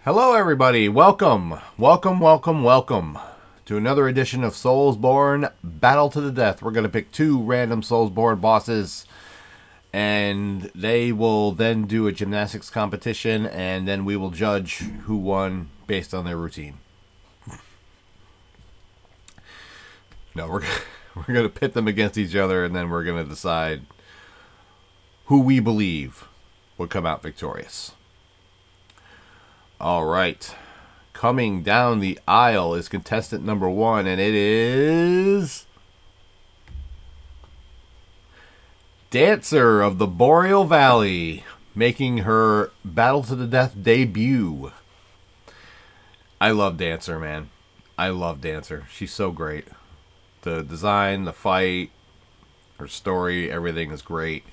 Hello everybody, welcome to another edition of SoulsBorne Battle to the Death. We're going to pick two random SoulsBorne bosses, and they will then do a gymnastics competition, and then we will judge who won based on their routine. No, we're going to pit them against each other, and then we're going to decide who we believe will come out victorious. All right. Coming down the aisle is contestant number 1, and it is Dancer of the Boreal Valley, making her Battle to the Death debut. I love Dancer, man. I love Dancer. She's so great. The design, the fight, her story, everything is great.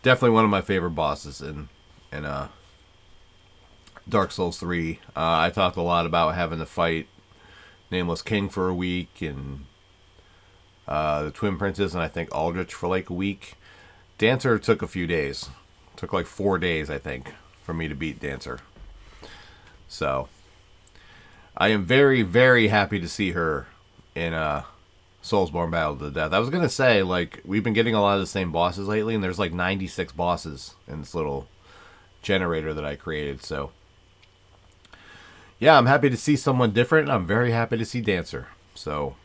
Definitely one of my favorite bosses in Dark Souls 3. I talked a lot about having to fight Nameless King for a week, and the Twin Princes, and I think Aldrich for like a week. Dancer took a few days. Took like 4 days, I think, for me to beat Dancer. So, I am very, very happy to see her in SoulsBorne Battle to the Death. I was going to say, like, we've been getting a lot of the same bosses lately, and there's like 96 bosses in this little generator that I created, so yeah, I'm happy to see someone different. I'm very happy to see Dancer. So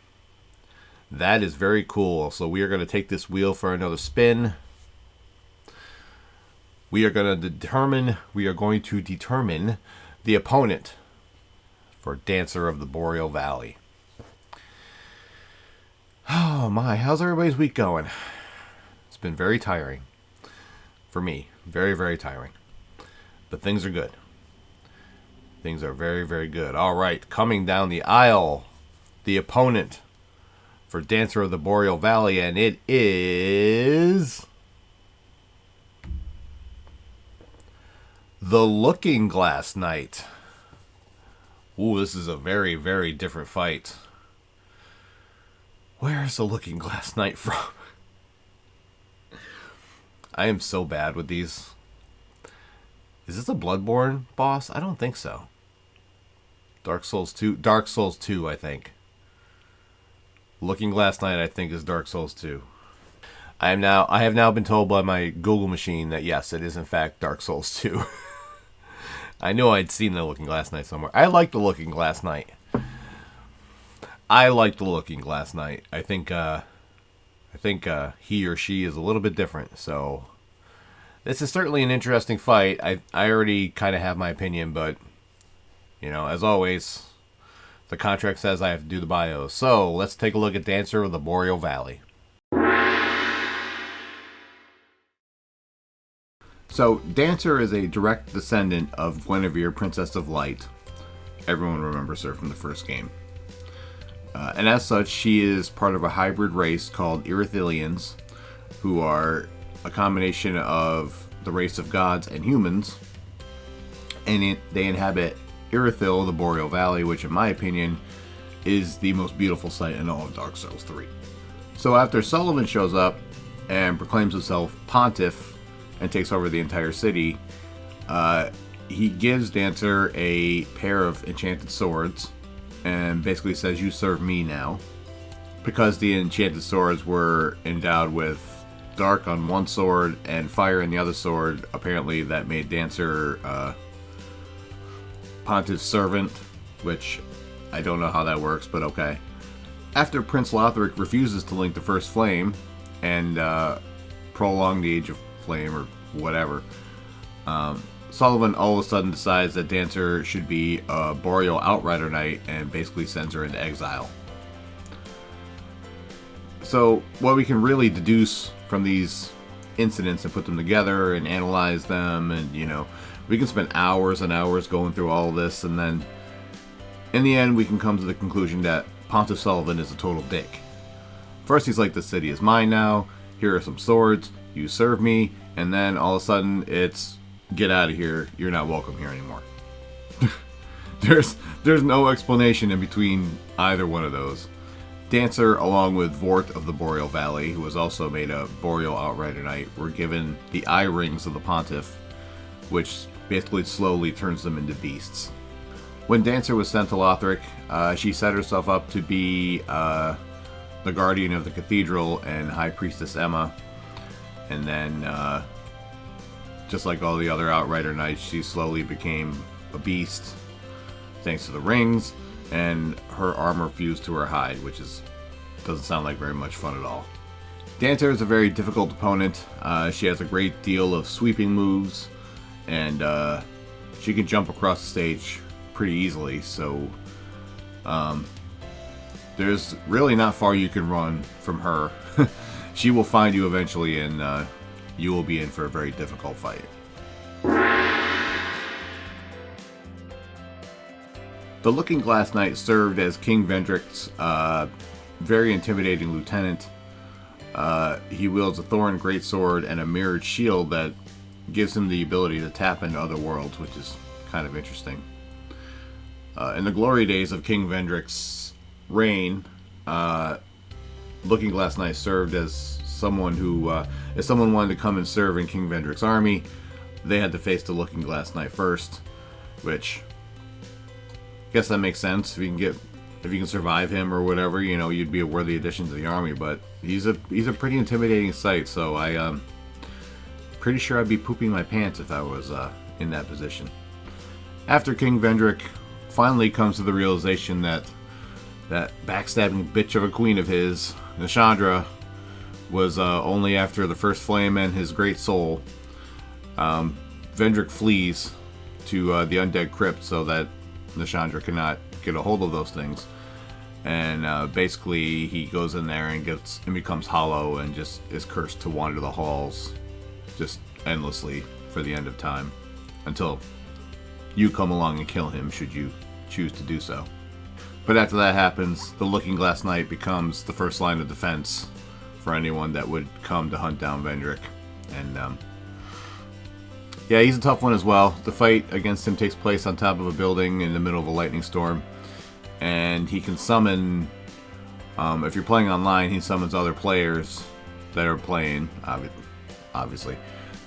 that is very cool. So we are going to take this wheel for another spin. We are going to determine the opponent for Dancer of the Boreal Valley. Oh my, how's everybody's week going? It's been very tiring. For me, very, very tiring. But things are good. Things are very, very good. All right, coming down the aisle, the opponent for Dancer of the Boreal Valley, and it is the Looking Glass Knight. Ooh, this is a very, very different fight. Where is the Looking Glass Knight from? I am so bad with these. Is this a Bloodborne boss? I don't think so. Dark Souls 2, I think. Looking Glass Knight, I think, is Dark Souls 2. I have now been told by my Google machine that yes, it is in fact Dark Souls 2. I knew I'd seen the Looking Glass Knight somewhere. I like the Looking Glass Knight. I think he or she is a little bit different, so this is certainly an interesting fight. I already kind of have my opinion, but, you know, as always, the contract says I have to do the bios. So, let's take a look at Dancer of the Boreal Valley. So, Dancer is a direct descendant of Guinevere, Princess of Light. Everyone remembers her from the first game. And as such, she is part of a hybrid race called Irithilians, who are a combination of the race of gods and humans, and they inhabit Irithil, the Boreal Valley, which in my opinion is the most beautiful sight in all of Dark Souls 3. So after Sullivan shows up and proclaims himself Pontiff and takes over the entire city, he gives Dancer a pair of enchanted swords and basically says, "You serve me now," because the enchanted swords were endowed with dark on one sword and fire in the other sword. Apparently that made Dancer Pontiff's servant, which I don't know how that works, but okay. After Prince Lothric refuses to link the first flame and prolong the Age of Flame or whatever, Sullivan all of a sudden decides that Dancer should be a Boreal Outrider Knight and basically sends her into exile. So what we can really deduce from these incidents and put them together and analyze them, and, you know, we can spend hours and hours going through all of this, and then in the end we can come to the conclusion that Pontiff Sullivan is a total dick. First he's like, "The city is mine now, here are some swords, you serve me," and then all of a sudden it's, "Get out of here, you're not welcome here anymore." There's no explanation in between either one of those. Dancer, along with Vort of the Boreal Valley, who was also made a Boreal Outrider Knight, were given the eye rings of the Pontiff, which basically slowly turns them into beasts. When Dancer was sent to Lothric, she set herself up to be the guardian of the cathedral and High Priestess Emma. And then, just like all the other Outrider Knights, she slowly became a beast thanks to the rings, and her armor fused to her hide, which doesn't sound like very much fun at all. Dancer is a very difficult opponent. She has a great deal of sweeping moves, and she can jump across the stage pretty easily, so there's really not far you can run from her. She will find you eventually, and you will be in for a very difficult fight. The Looking Glass Knight served as King Vendrick's very intimidating lieutenant. He wields a thorn greatsword and a mirrored shield that gives him the ability to tap into other worlds, which is kind of interesting. In the glory days of King Vendrick's reign, Looking Glass Knight served as someone who, if someone wanted to come and serve in King Vendrick's army, they had to face the Looking Glass Knight first, which I guess that makes sense. If you can survive him or whatever, you know, you'd be a worthy addition to the army. But he's a pretty intimidating sight, so I'm pretty sure I'd be pooping my pants if I was in that position. After King Vendrick finally comes to the realization that that backstabbing bitch of a queen of his, Nashandra, was only after the first flame and his great soul, Vendrick flees to the undead crypt so that Nashandra cannot get a hold of those things. And basically he goes in there and becomes hollow and just is cursed to wander the halls just endlessly for the end of time, until you come along and kill him should you choose to do so. But after that happens, the Looking Glass Knight becomes the first line of defense for anyone that would come to hunt down Vendrick. And yeah, he's a tough one as well. The fight against him takes place on top of a building in the middle of a lightning storm, and he can summon, if you're playing online, he summons other players that are playing, obviously,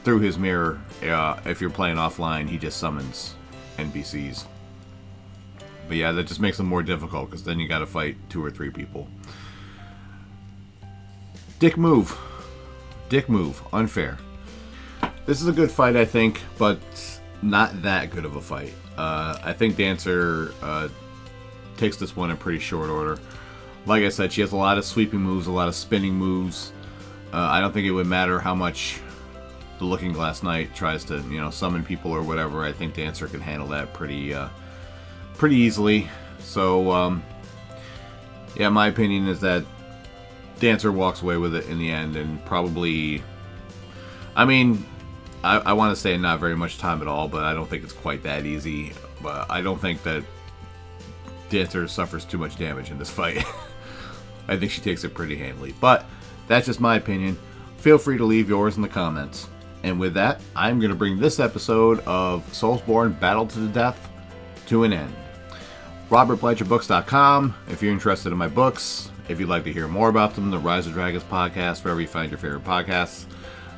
through his mirror. If you're playing offline, he just summons NPCs. But yeah, that just makes them more difficult, because then you gotta fight 2 or 3 people. Dick move. Unfair. This is a good fight, I think, but not that good of a fight. I think Dancer takes this one in pretty short order. Like I said, she has a lot of sweeping moves, a lot of spinning moves. I don't think it would matter how much the Looking Glass Knight tries to, you know, summon people or whatever. I think Dancer can handle that pretty easily. So, yeah, my opinion is that Dancer walks away with it in the end, and probably, I mean, I want to say not very much time at all, but I don't think it's quite that easy. But I don't think that Dancer suffers too much damage in this fight. I think she takes it pretty handily. But that's just my opinion. Feel free to leave yours in the comments. And with that, I'm going to bring this episode of SoulsBorne Battle to the Death to an end. RobertBlanchardBooks.com if you're interested in my books. If you'd like to hear more about them, the Rise of Dragons podcast, wherever you find your favorite podcasts.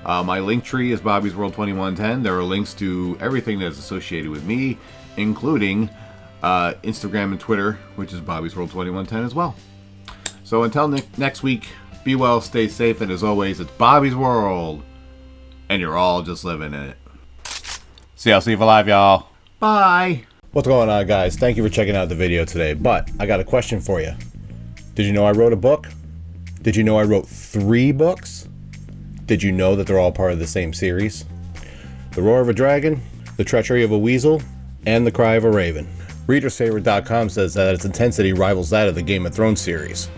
My link tree is Bobby's World 2110. There are links to everything that is associated with me, including Instagram and Twitter, which is Bobby's World 2110 as well. So until next week, be well, stay safe, and as always, it's Bobby's World, and you're all just living in it. See you for live, y'all. Bye. What's going on, guys? Thank you for checking out the video today, but I got a question for you. Did you know I wrote a book? Did you know I wrote 3 books? Did you know that they're all part of the same series? The Roar of a Dragon, The Treachery of a Weasel, and The Cry of a Raven. ReadersFavorite.com says that its intensity rivals that of the Game of Thrones series.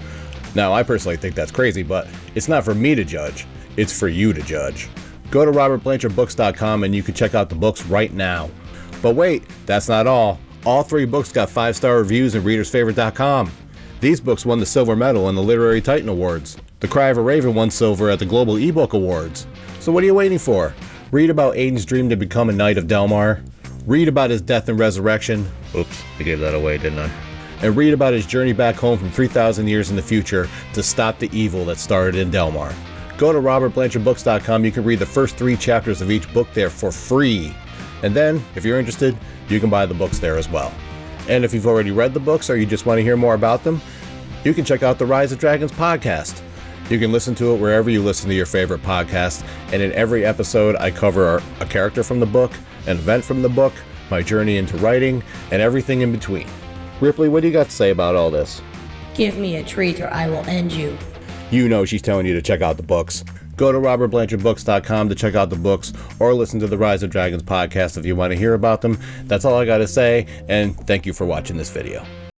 Now, I personally think that's crazy, but it's not for me to judge. It's for you to judge. Go to RobertBlanchardBooks.com and you can check out the books right now. But wait, that's not all. All 3 books got 5-star reviews at ReadersFavorite.com. These books won the Silver Medal in the Literary Titan Awards. The Cry of a Raven won silver at the Global eBook Awards. So what are you waiting for? Read about Aiden's dream to become a Knight of Delmar. Read about his death and resurrection. Oops, I gave that away, didn't I? And read about his journey back home from 3,000 years in the future to stop the evil that started in Delmar. Go to RobertBlanchardBooks.com. You can read the first 3 chapters of each book there for free. And then, if you're interested, you can buy the books there as well. And if you've already read the books or you just want to hear more about them, you can check out the Rise of Dragons podcast. You can listen to it wherever you listen to your favorite podcast, and in every episode I cover a character from the book, an event from the book, my journey into writing, and everything in between. Ripley, what do you got to say about all this? Give me a treat or I will end you. You know she's telling you to check out the books. Go to robertblanchardbooks.com to check out the books, or listen to the Rise of Dragons podcast if you want to hear about them. That's all I got to say, and thank you for watching this video.